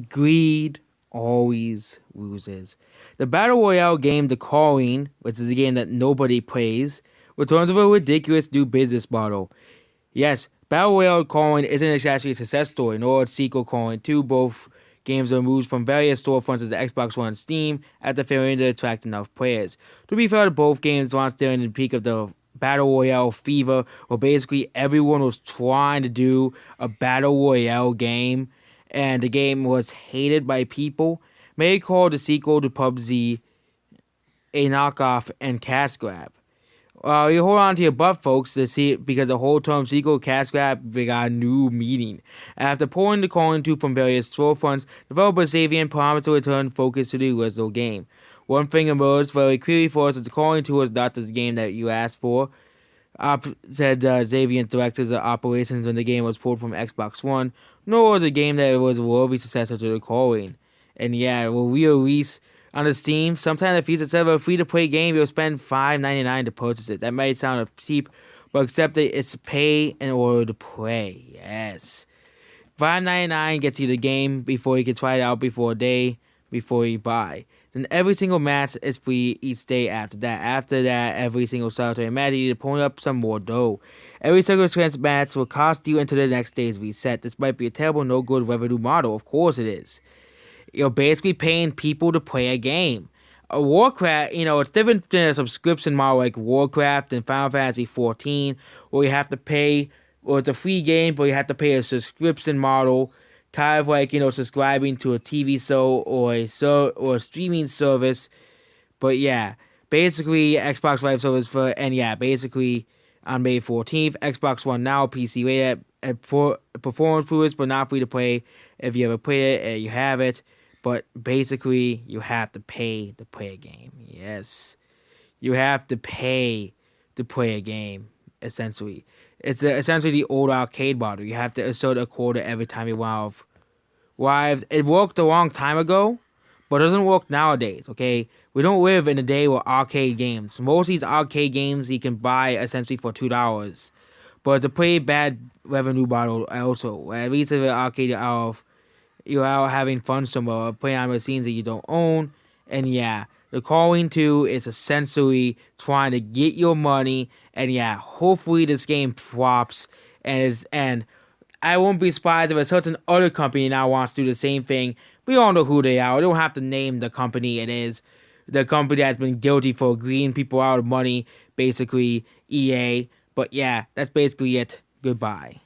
greed always loses. The Battle Royale game, The Calling, which is a game that nobody plays, returns with a ridiculous new business model. Yes, Battle Royale Calling isn't exactly a success story, nor its sequel Calling 2. Both games are removed from various storefronts as the Xbox One and Steam after failing to attract enough players. To be fair, both games launched during the peak of the Battle Royale fever, where basically everyone was trying to do a Battle Royale game, and the game was hated by people. Many called the sequel to PUBG a knockoff and cash grab. You hold on to your butt, folks, to see it because the whole term sequel cash grab got a new meaning. After pulling the Calling 2 from various storefronts, developer Xavier promised to return focus to the original game. One thing emerged very clearly for us is the Calling 2 was not the game that you asked for, said Xavier, directors of operations when the game was pulled from Xbox One, nor was a game that was a worthy successor to the Calling. And yeah, will re-release on the Steam. Sometime in the future, instead of a free-to-play game, you'll spend $5.99 to purchase it. That might sound cheap, but accept that it's pay in order to play. Yes. $5.99 gets you the game before you can try it out before a day before you buy. Then every single match is free each day after that. After that, every single solitary match you need to pony up some more dough. Every single chance match will cost you until the next day's reset. This might be a terrible, no good revenue model. Of course it is. You're basically paying people to play a game. A Warcraft, it's different than a subscription model like Warcraft and Final Fantasy 14, where you have to pay, or it's a free game, but you have to pay a subscription model, kind of like subscribing to a TV show or a streaming service. But yeah, basically Xbox Live Service basically on May 14th, Xbox One Now, PC rated for performance boost, but not free to play. If you ever played it, you have it. But basically, you have to pay to play a game. Yes, you have to pay to play a game. Essentially, it's essentially the old arcade model. You have to assert a quota every time you want lives. It worked a long time ago, but it doesn't work nowadays. Okay, we don't live in a day with arcade games. Most of these arcade games you can buy essentially for $2, but it's a pretty bad revenue model. Also, at least if an arcade you're out having fun somewhere, playing on machines that you don't own, and yeah, the Calling 2 is essentially trying to get your money, and yeah, hopefully this game flops, and I won't be surprised if a certain other company now wants to do the same thing. We all know who they are. We don't have to name the company. It is the company that's been guilty for greeing people out of money, basically EA. But yeah, that's basically it. Goodbye.